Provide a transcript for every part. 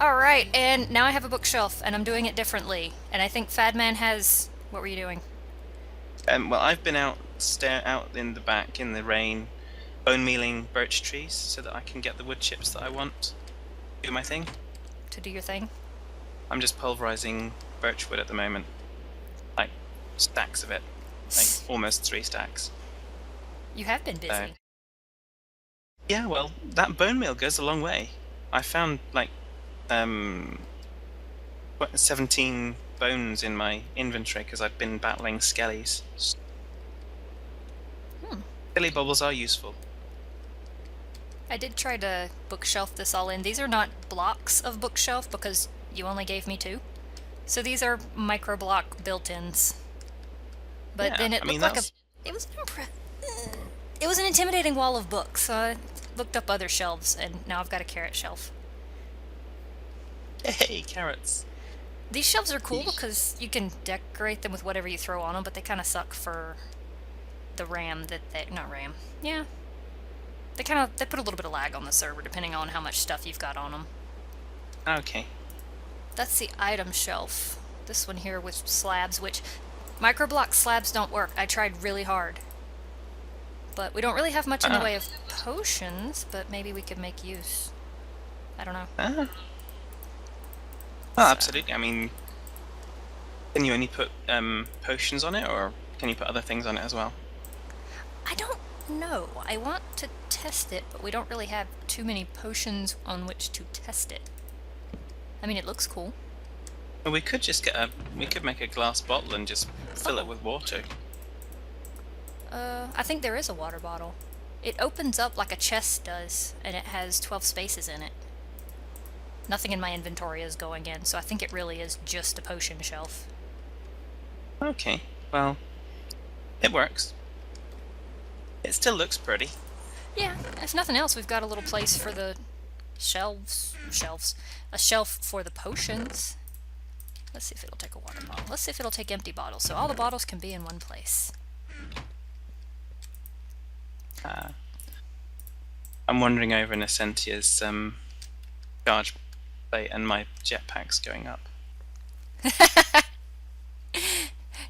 Alright, and now I have a bookshelf, and I'm doing it differently. And I think Phaddman has... What were you doing? Well, I've been out in the back in the rain, bone mealing birch trees so that I can get the wood chips that I want. Do my thing. To do your thing? I'm just pulverizing birch wood at the moment, like stacks of it, like almost 3 stacks. You have been So busy. yeah, well, that bone meal goes a long way. I found like um 17 bones in my inventory because I've been battling skellies. Hmm. Skelly bubbles are useful. I did try to bookshelf this all in. These are not blocks of bookshelf because you only gave me 2. So these are micro block built-ins. But Yeah, then I it mean looked like a... that's It was it was an intimidating wall of books, so I looked up other shelves, and now I've got a carrot shelf. hey carrots. These shelves are cool because you can decorate them with whatever you throw on them, but they kind of suck for the RAM that they... Not RAM. Yeah. They put a little bit of lag on the server depending on how much stuff you've got on them. Okay. That's the item shelf. This one here with slabs, which microblock slabs don't work. I tried really hard. But we don't really have much in the Ah, way of potions, but maybe we could make use. I don't know. ah. Well, So, absolutely. I mean, can you only put potions on it, or can you put other things on it as well? I don't know. I want to test it, but we don't really have too many potions on which to test it. I mean, it looks cool. Well, we could just we could make a glass bottle and just fill it Oh, with water. I think there is a water bottle. It opens up like a chest does, and it has 12 spaces in it. Nothing in my inventory is going in, so I think it really is just a potion shelf. Okay. Well, it works. It still looks pretty. Yeah, if nothing else, we've got a little place for the shelves. A shelf for the potions. Let's see if it'll take a water bottle. Let's see if it'll take empty bottles, so all the bottles can be in one place. Uh, I'm wandering over Nacentia's charge plate, and my jetpack's going up.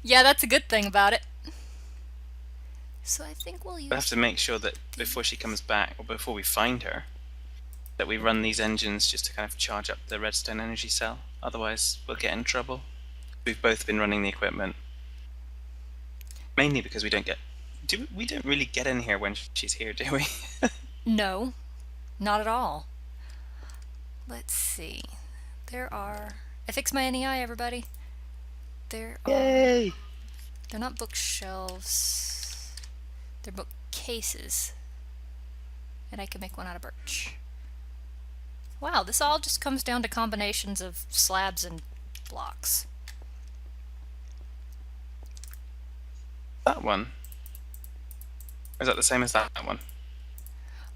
Yeah, that's a good thing about it. So I think we'll We'll have use to make sure that before she comes back, or before we find her, that we run these engines just to kind of charge up the redstone energy cell. Otherwise, we'll get in trouble. We've both been running the equipment, mainly because we don't really get in here when she's here, do we? No, not at all. Let's see. There are... I fixed my NEI, everybody. There are... Yay! They're not bookshelves. They're bookcases. And I can make one out of birch. Wow, this all just comes down to combinations of slabs and blocks. That one. Is that the same as that one?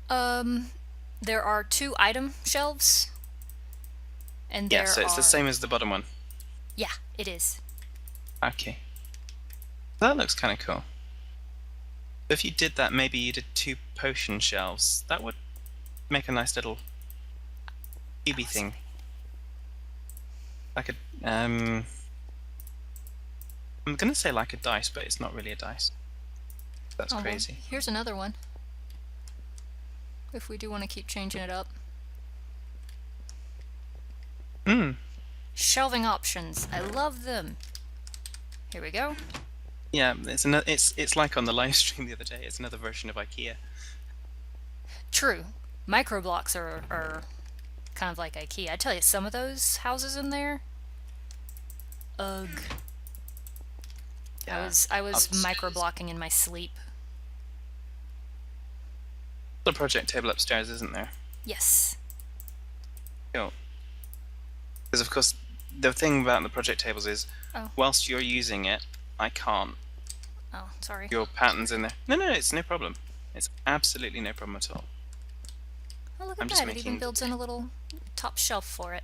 Um, there are 2 item shelves. And Yeah, there so it's the are... same as the bottom one. Yeah, it is. Okay. That looks kind of cool. If you did that, maybe you did 2 potion shelves. That would make a nice little cubey thing. Like a, I'm gonna say like a dice, but it's not really a dice. That's Oh, well, crazy. here's another one. If we do want to keep changing it up. Hmm. Shelving options. I love them. Here we go. Yeah, it's like on the live stream the other day. It's another version of IKEA. True. Micro blocks are kind of like IKEA. I tell you, some of those houses in there. Ugh. Yeah. I was Upstairs. micro blocking in my sleep. The project table upstairs, isn't there? Yes. Cool. Because of course, the thing about the project tables is, Oh. whilst you're using it, I can't. Oh, sorry. Your patterns in there. No, it's no problem. It's absolutely no problem at all. Oh, look I'm at just that. It even making. builds in a little top shelf for it.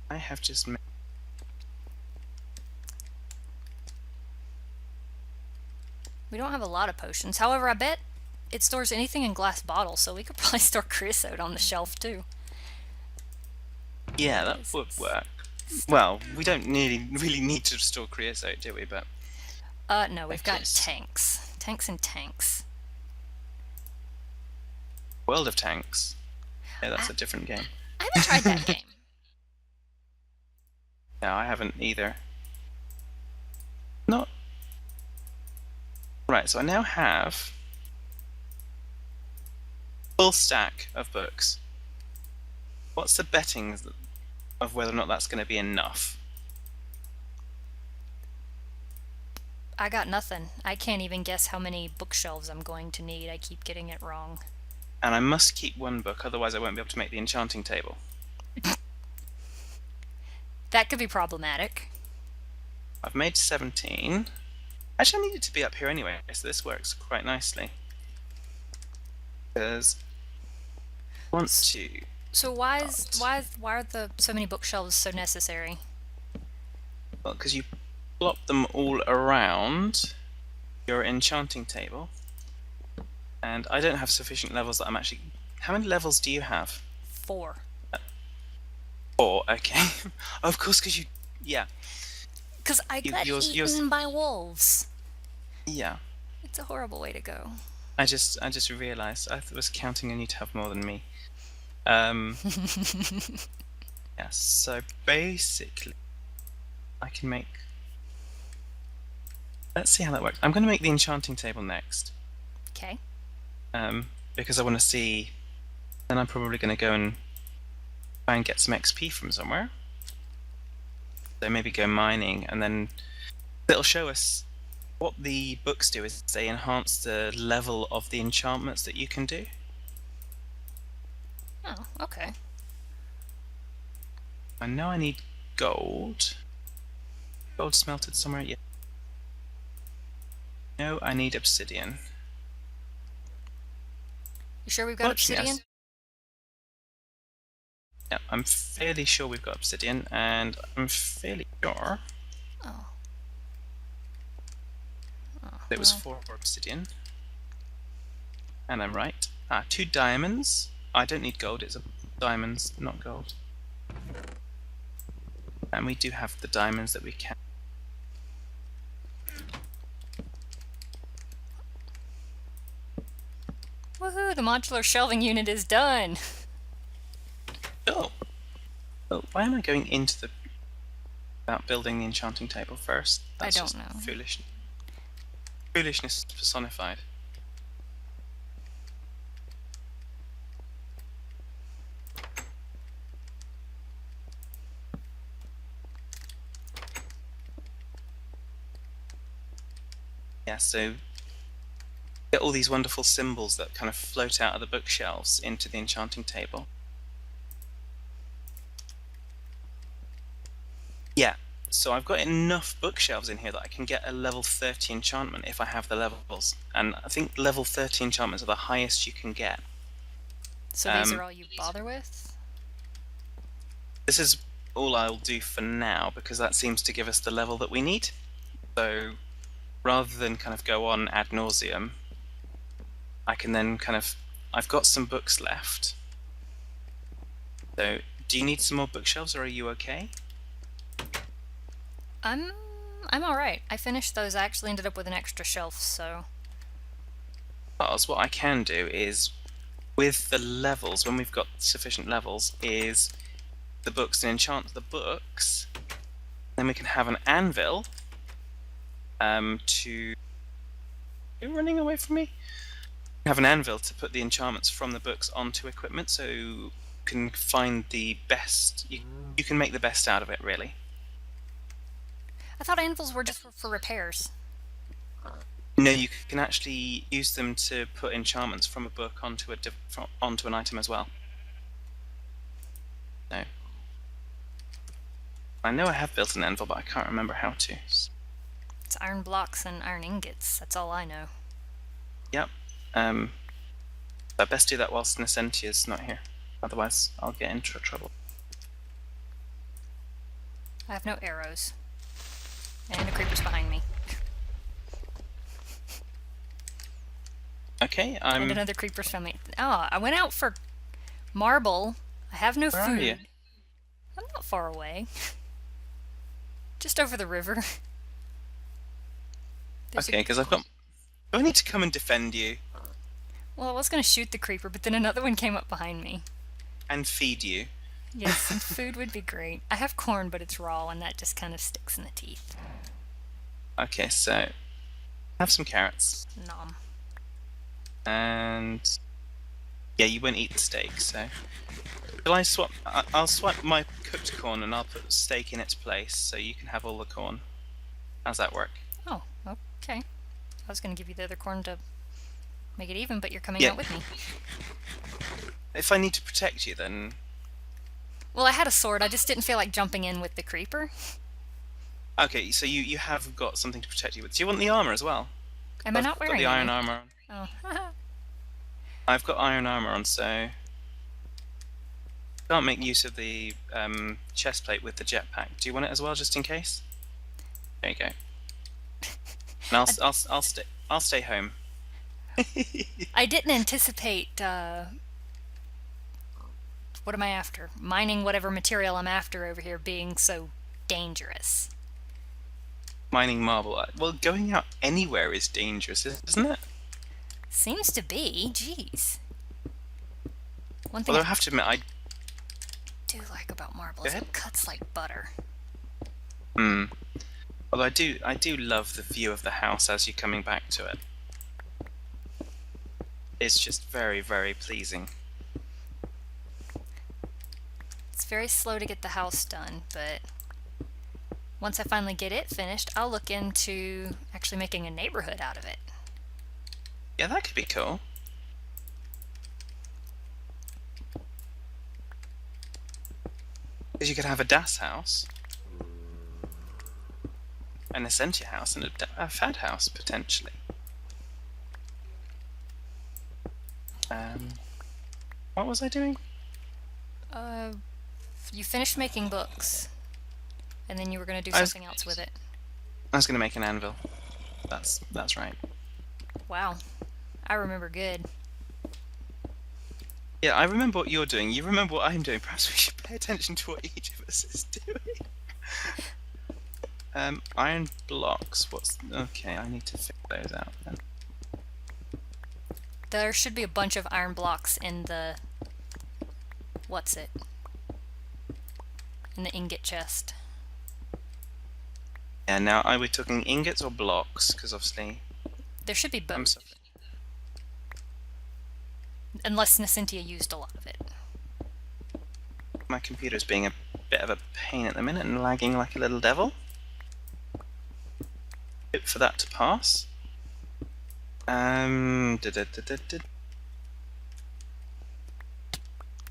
I have just. We don't have a lot of potions. However, I bet it stores anything in glass bottles, so we could probably store creosote on the shelf too. Yeah, What that is would this? work. Stop. Well, we don't really need to store creosote, do we? But No, we've okay, got tanks. Tanks and tanks. World of Tanks. Yeah, that's I, a different game. I haven't tried that game. No, I haven't either. Not right. So I now have full stack of books. What's the betting of whether or not that's going to be enough? I got nothing. I can't even guess how many bookshelves I'm going to need. I keep getting it wrong. And I must keep one book, otherwise I won't be able to make the enchanting table. That could be problematic. I've made 17. Actually, I need it to be up here anyway, so this works quite nicely. Because I want to. So why are the so many bookshelves so necessary? Well, because you plop them all around your enchanting table. And I don't have sufficient levels that I'm actually... How many levels do you have? 4. 4, okay. Of course, because you... Yeah. Because I got yours- eaten by wolves. Yeah. It's a horrible way to go. I just realised I was counting on you to have more than me. Yeah, so basically I can make... Let's see how that works. I'm going to make the enchanting table next. Okay. Because I want to see... Then I'm probably going to go and try and get some XP from somewhere. So maybe go mining, and then it'll show us what the books do is they enhance the level of the enchantments that you can do. Oh, okay. I know I need gold. Gold smelted somewhere? Yeah. No, I need obsidian. You sure we've got Fortunately, obsidian? Yeah, I'm fairly sure we've got obsidian, and I'm fairly sure Oh. it was Well, 4 obsidian. And I'm right. 2 diamonds. I don't need gold, it's diamonds, not gold. And we do have the diamonds that we can. woohoo! The modular shelving unit is done. Oh! Oh, why am I going into the... about building the enchanting table first? That's I don't just know. Foolishness personified. Yeah, so get all these wonderful symbols that kind of float out of the bookshelves into the enchanting table. Yeah, so I've got enough bookshelves in here that I can get a level 30 enchantment if I have the levels. And I think level 30 enchantments are the highest you can get. So these are all you bother with? This is all I'll do for now, because that seems to give us the level that we need. So rather than kind of go on ad nauseum, I can then kind of... I've got some books left. So do you need some more bookshelves, or are you okay? I'm alright. I finished those. I actually ended up with an extra shelf, so... Because what I can do is, with the levels, when we've got sufficient levels, is the books and enchant the books. Then we can have an anvil to... You're running away from me? Have an anvil to put the enchantments from the books onto equipment, so you can find the best... You can make the best out of it, really. I thought anvils were just for repairs. No, you can actually use them to put enchantments from a book onto onto an item as well. No. I know I have built an anvil, but I can't remember how to. It's iron blocks and iron ingots. That's all I know. Yep. I best do that whilst Nacentia's not here. Otherwise, I'll get into trouble. I have no arrows. And the creeper's behind me. Okay, And another creeper's found me. Oh, I went out for marble. I have no Where are you? food. I'm not far away. Just over the river. There's Okay, because I've got... Do I need to come and defend you Well, I was going to shoot the creeper, but then another one came up behind me. and feed you? Yes, some food would be great. I have corn, but it's raw, and that just kind of sticks in the teeth. Okay, so have some carrots. Nom. And yeah, you won't eat the steak, so shall I swap? I'll swap my cooked corn and I'll put steak in its place, so you can have all the corn. How's that work? Oh, okay. I was going to give you the other corn to make it even, but you're coming Yeah. out with me. If I need to protect you, then Well, I had a sword. I just didn't feel like jumping in with the creeper. okay. So you have got something to protect you with. Do you want the armor as well? Am I I've not got wearing the iron any? armor on. Oh, I've got iron armor on, so can't make use of the chest plate with the jetpack. Do you want it as well, just in case? There you go. And I'll stay home. I didn't anticipate. What am I after? Mining whatever material I'm after over here being so dangerous. Mining marble. Well, going out anywhere is dangerous, isn't it? Seems to be. Jeez. One thing Although I I have to admit, I do like about marble Go is ahead. it cuts like butter. although I do love the view of the house as you're coming back to it. It's just very, very pleasing. It's very slow to get the house done, but once I finally get it finished, I'll look into actually making a neighborhood out of it. Yeah, that could be cool. Because you could have a Das house, a Nacentia house, and a Fad house, potentially. What was I doing? You finished making books, and then you were going to do I was- something else with it. I was going to make an anvil. That's right. Wow. I remember good. Yeah, I remember what you're doing. You remember what I'm doing. Perhaps we should pay attention to what each of us is doing. Iron blocks. Okay? I need to figure those out then. There should be a bunch of iron blocks in the... What's it? In the ingot chest. Yeah. Now, are we talking ingots or blocks? Because obviously, There should be I'm both. sorry. Unless Nacentia used a lot of it. My computer's being a bit of a pain at the minute and lagging like a little devil. Hope for that to pass.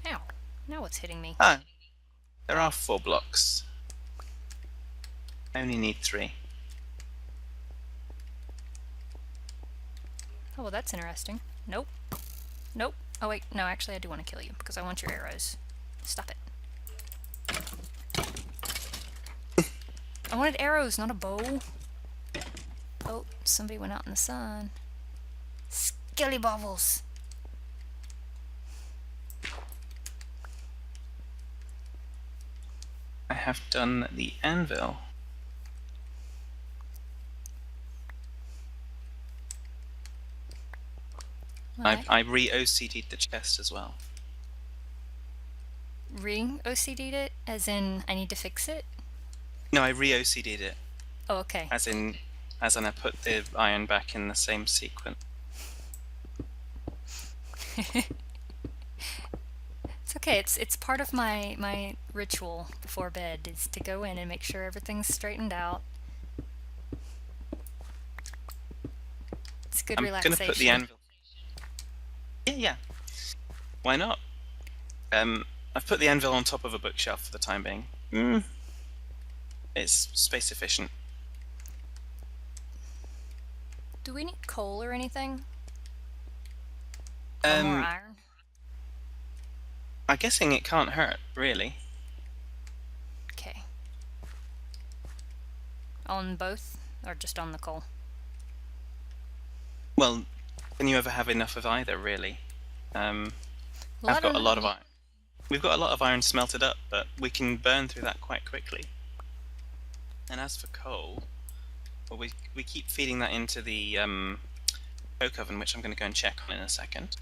Ow. Now what's hitting me? Ah, there are 4 blocks. I only need 3. Oh, well, that's interesting. Nope. Nope. Oh, wait. No, actually, I do want to kill you because I want your arrows. Stop it. I wanted arrows, not a bow. Oh, somebody went out in the sun. Skelly bobbles. I have done the anvil. I re-OCD'd the chest as well. Re-OCD'd it? As in, I need to fix it? No, I re-OCD'd it. Oh, okay. As in I put the iron back in the same sequence. It's okay. It's part of my ritual before bed is to go in and make sure everything's straightened out. It's good I'm relaxation. gonna put the anvil. Yeah. Why not? I've put the anvil on top of a bookshelf for the time being. It's space efficient. Do we need coal or anything? Or more iron? I'm guessing it can't hurt, really. Okay. On both? Or just on the coal? Well, Can you ever have enough of either, really? Well, I've got a lot of iron. We've got a lot of iron smelted up, but we can burn through that quite quickly. And as for coal, well, we keep feeding that into the coke oven, which I'm going to go and check on in a second.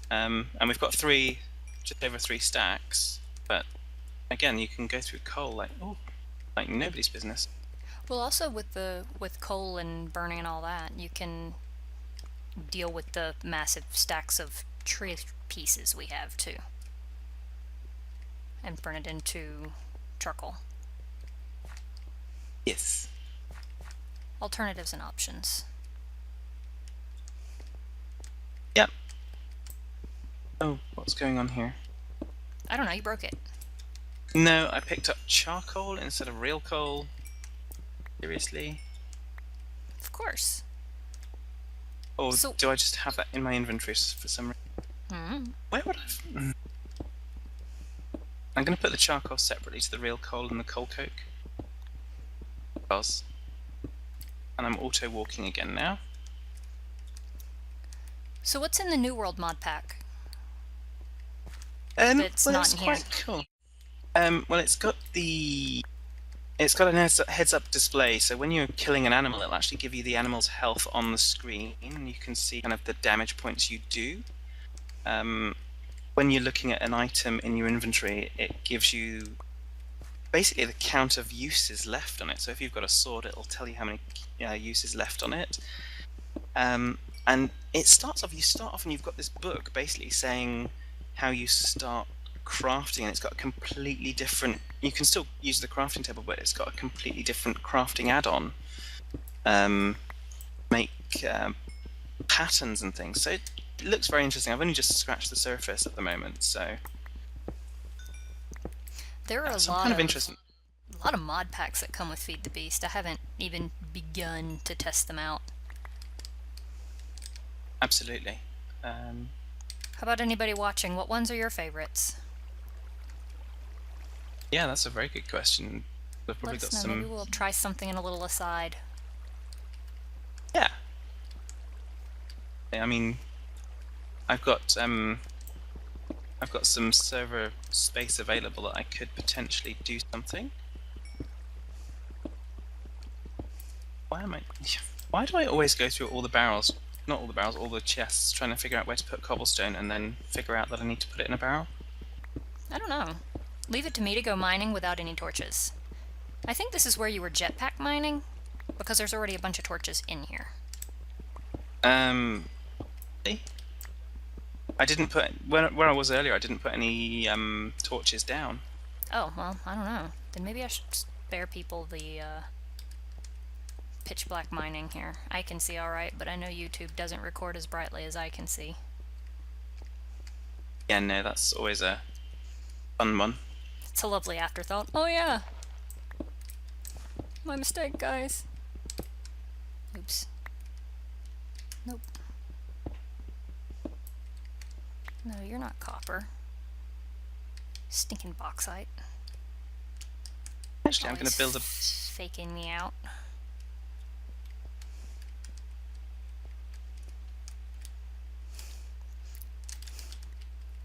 And we've got just over 3 stacks, but again, you can go through coal like nobody's business. Well, also with coal and burning and all that, you can deal with the massive stacks of tree pieces we have too, and burn it into charcoal. Yes. Alternatives and options. Yep. Oh, what's going on here? I don't know, you broke it. No, I picked up charcoal instead of real coal. Seriously? Of course. Or do I just have that in my inventory for some reason? Where would I... I'm going to put the charcoal separately to the real coal and the coal coke. And I'm auto-walking again now. So what's in the New World mod pack? It's not in here. Quite cool. Well, it's got an heads-up display, so when you're killing an animal, it'll actually give you the animal's health on the screen, and you can see kind of the damage points you do. When you're looking at an item in your inventory, it gives you basically the count of uses left on it. So if you've got a sword, it'll tell you how many uses left on it. And it starts off. You start off, and you've got this book basically saying how you start crafting, and it's got a completely different... You can still use the crafting table, but it's got a completely different crafting add-on. Make patterns and things. So it looks very interesting. I've only just scratched the surface at the moment, so... There are a lot of mod packs that come with Feed the Beast. I haven't even begun to test them out. Absolutely. How about anybody watching? What ones are your favorites? Yeah, that's a very good question. We've probably got some... Maybe we'll try something in a little aside. Yeah. I mean, I've got some server space available that I could potentially do something. Why do I always go through all the barrels? Not all the barrels, all the chests, trying to figure out where to put cobblestone and then figure out that I need to put it in a barrel? I don't know. Leave it to me to go mining without any torches. I think this is where you were jetpack mining, because there's already a bunch of torches in here. I didn't put... Where I was earlier, I didn't put any torches down. Oh, well, I don't know. Then maybe I should spare people the pitch black mining here. I can see alright, but I know YouTube doesn't record as brightly as I can see. Yeah, no, that's always a fun one. It's a lovely afterthought. Oh yeah! My mistake, guys. Oops. Nope. No, you're not copper. Stinking bauxite. Actually, I'm going to build a... faking me out.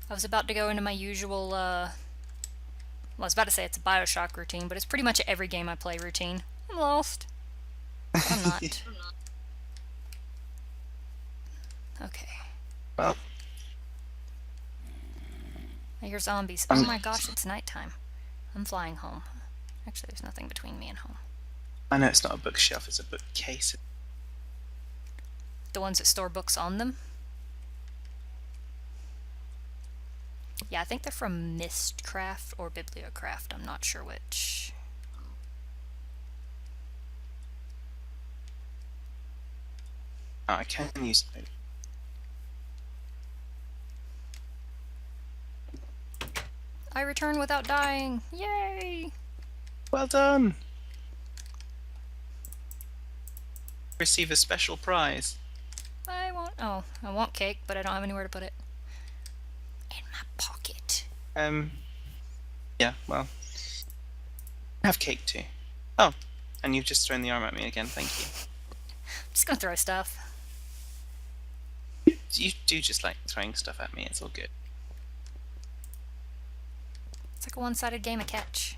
I was about to go into my usual, well, I was about to say it's a Bioshock routine, but it's pretty much every game I play routine. I'm lost. But I'm not. Okay. Well... I hear zombies. Oh my gosh, it's nighttime. I'm flying home. Actually, there's nothing between me and home. I know it's not a bookshelf, it's a bookcase. The ones that store books on them? Yeah, I think they're from Mistcraft or Bibliocraft. I'm not sure which. Oh, I can use... I return without dying! Yay! Well done! Receive a special prize. I want cake, but I don't have anywhere to put it. In my pocket. Yeah, well... I have cake too. Oh, and you've just thrown the arm at me again, thank you. I'm just gonna throw stuff. you do just like throwing stuff at me. It's all good. It's like a one-sided game of catch.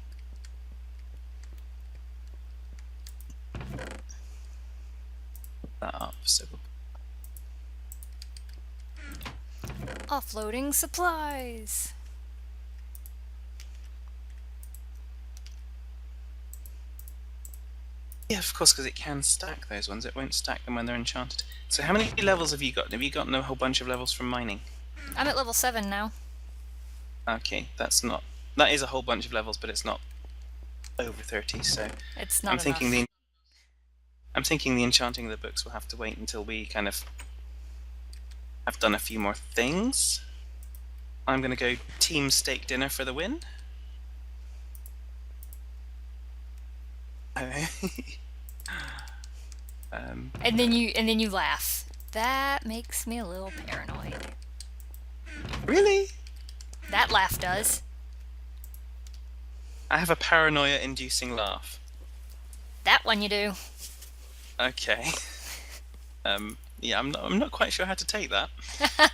That up, so Offloading supplies. yeah, of course, because it can stack those ones. It won't stack them when they're enchanted. So how many levels have you got? Have you gotten a whole bunch of levels from mining? I'm at level 7 now. Okay, that is a whole bunch of levels, but it's not over 30. So It's not I'm thinking enough. I'm thinking the enchanting of the books will have to wait until we kind of have done a few more things. I'm going to go team steak dinner for the win. And then you laugh. That makes me a little paranoid. Really? That laugh does. I have a paranoia-inducing laugh. That one you do. Okay. Yeah, I'm not quite sure how to take that. I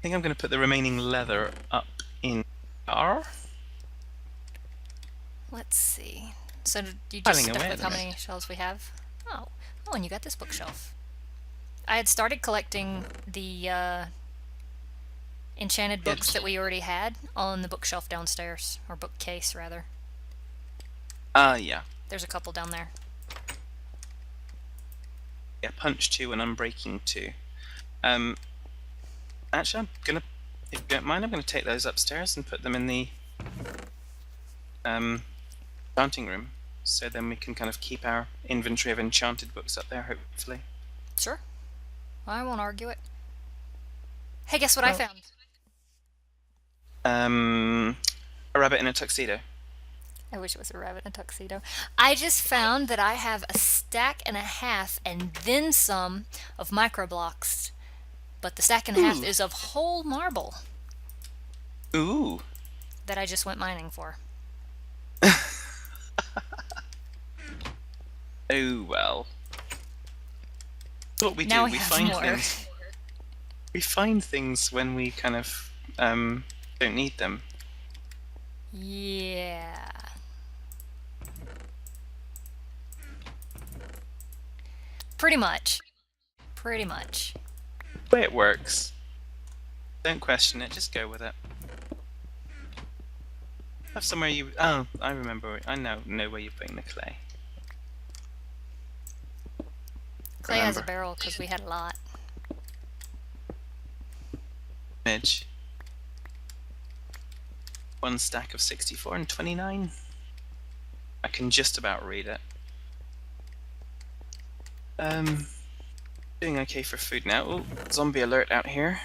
think I'm going to put the remaining leather up in R. Let's see. So you just Piling stuck away with at how the many shelves we have? Oh, and you got this bookshelf. I had started collecting the enchanted books that we already had on the bookshelf downstairs, or bookcase rather. Yeah. There's a couple down there. Yeah, punch 2 and unbreaking 2. Actually, if you don't mind, I'm gonna take those upstairs and put them in the enchanting room, so then we can kind of keep our inventory of enchanted books up there, hopefully. Sure. I won't argue it. Hey, guess what I found? A rabbit in a tuxedo. I wish it was a rabbit in a tuxedo. I just found that I have a stack and a half and then some of microblocks, but the stack and a half is of whole marble Ooh. that I just went mining for. Oh well. That's what we Now do. we We have find more. things. We find things when we kind of don't need them. Yeah. Pretty much. Pretty much. The way it works. Don't question it. Just go with it. Have somewhere you. Oh, I remember. I know where you're putting the clay. Clay has a barrel because we had a lot. Image. 1 stack of 64 and 29. I can just about read it. Doing okay for food now. Oh, zombie alert out here.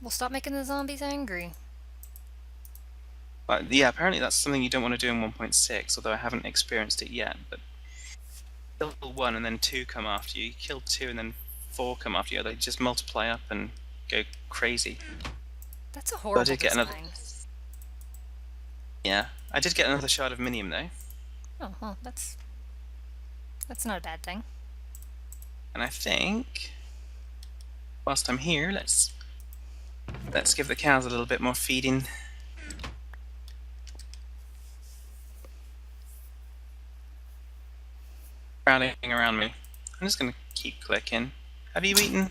We'll stop making the zombies angry. But yeah, apparently that's something you don't want to do in 1.6, although I haven't experienced it yet. But kill 1 and then 2 come after you. You kill 2 and then 4 come after you. They just multiply up and go crazy. That's a horrible design. Yeah, I did get another shard of minium though. Oh, well, that's not a bad thing. And I think, whilst I'm here, let's give the cows a little bit more feeding. Crowding around me. I'm just gonna keep clicking. Have you eaten?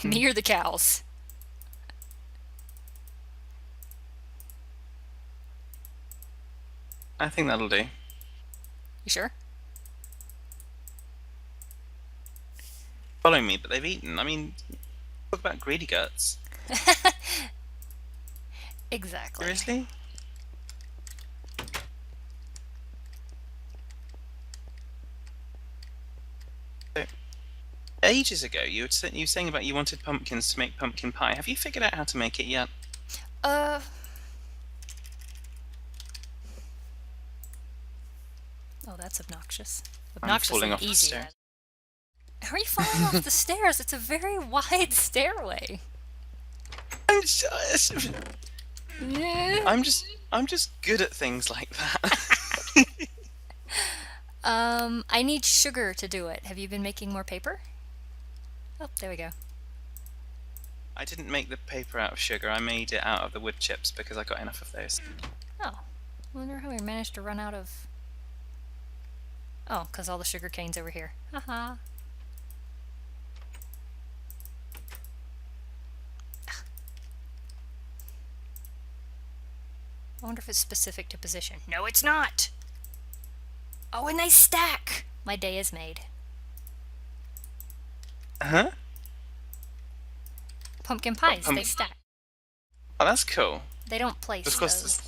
Me or the cows? I think that'll do. You sure? Following me, but they've eaten. I mean, talk about greedy guts. Exactly. Seriously? So, ages ago, you were saying about you wanted pumpkins to make pumpkin pie. Have you figured out how to make it yet? Oh, that's obnoxious. I'm falling off the easy. stairs. How are you falling off the stairs? It's a very wide stairway. I'm just good at things like that. I need sugar to do it. Have you been making more paper? Oh, there we go. I didn't make the paper out of sugar. I made it out of the wood chips because I got enough of those. Oh, I wonder how we managed to run out of... Oh, because all the sugar cane's over here. Haha. I wonder if it's specific to position. No, it's not! Oh, and they stack! My day is made. Huh? Pumpkin pies, they stack. Oh, that's cool. They don't place Of course. those.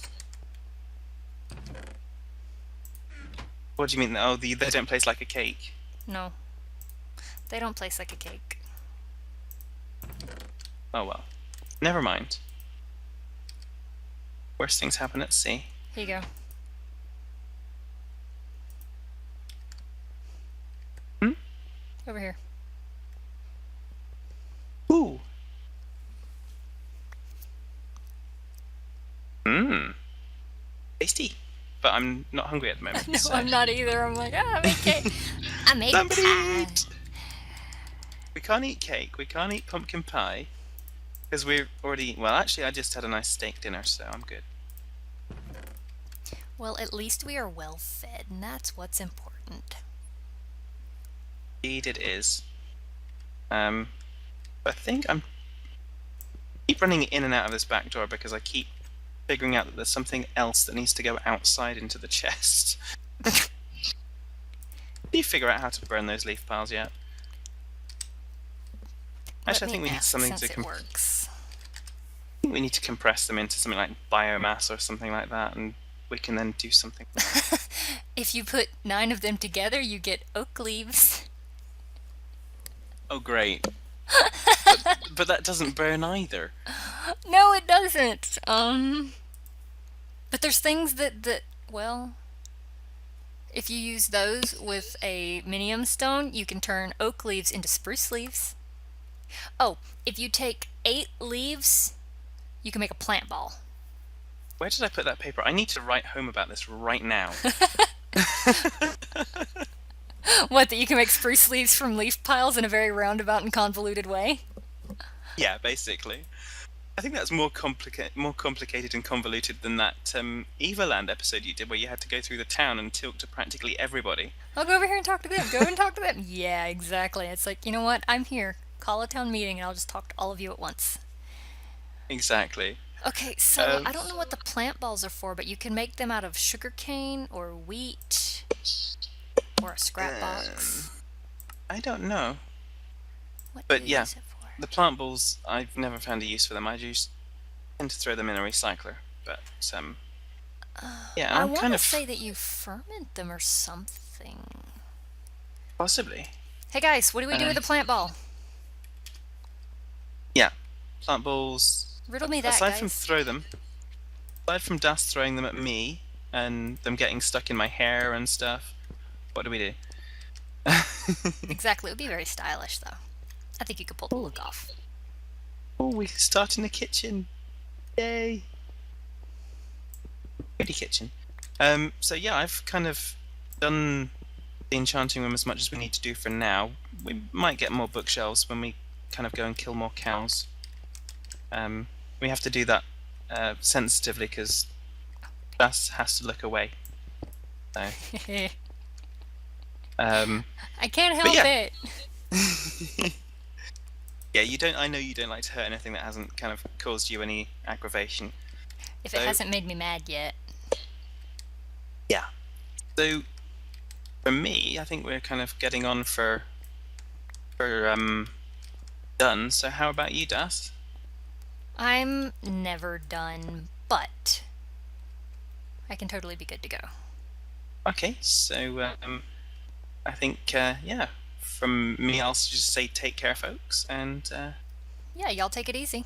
What do you mean? Oh, they don't place like a cake. No. They don't place like a cake. Oh well. Never mind. Worst things happen at sea. Here you go. Hmm? Over here. Ooh. Mmm. Tasty. But I'm not hungry at the moment. No, so. I'm not either. I'm like, I made cake. I made Somebody pie. eat. We can't eat cake. We can't eat pumpkin pie. Because we're already... Well, actually, I just had a nice steak dinner, so I'm good. Well, at least we are well fed, and that's what's important. Indeed it is. I think I'm... keep running in and out of this back door because I keep figuring out that there's something else that needs to go outside into the chest. Do you figure out how to burn those leaf piles yet? Actually, I think we need something to works. I think we need to compress them into something like biomass or something like that, and we can then do something. If you put 9 of them together, you get oak leaves. Oh, great. but that doesn't burn either. No, it doesn't. But there's things that well, if you use those with a minium stone, you can turn oak leaves into spruce leaves. Oh, if you take 8 leaves, you can make a plant ball. Where did I put that paper? I need to write home about this right now. What, that you can make spruce leaves from leaf piles in a very roundabout and convoluted way? Yeah, basically. I think that's more complicated and convoluted than that Evoland episode you did where you had to go through the town and talk to practically everybody. I'll go over here and talk to them. Go and talk to them. Yeah, exactly. It's like, you know what? I'm here. Call a town meeting and I'll just talk to all of you at once. Exactly. Okay, so I don't know what the plant balls are for, but you can make them out of sugar cane or wheat or a scrap box. I don't know. What But do you yeah, use it for? the plant balls, I've never found a use for them. I just tend to throw them in a recycler. But yeah, I I'm want kind to of say that you ferment them or something. possibly. Hey guys, what do we do with the plant ball? Yeah, plant balls. Riddle me that, aside guys. from aside from Dust throwing them at me and them getting stuck in my hair and stuff, what do we do? Exactly, it would be very stylish though. I think you could pull the look off. Oh, we start in the kitchen. Yay! Pretty kitchen. So yeah, I've kind of done the enchanting room as much as we need to do for now. We might get more bookshelves when we kind of go and kill more cows. We have to do that sensitively because Dust has to look away. So, I can't help it. Yeah, you don't. I know you don't like to hurt anything that hasn't kind of caused you any aggravation. If it hasn't made me mad yet. Yeah. So, for me, I think we're kind of getting on for done. So, how about you, Dust? I'm never done, but I can totally be good to go. Okay, so I think yeah. From me, I'll just say take care, folks, and yeah, y'all take it easy.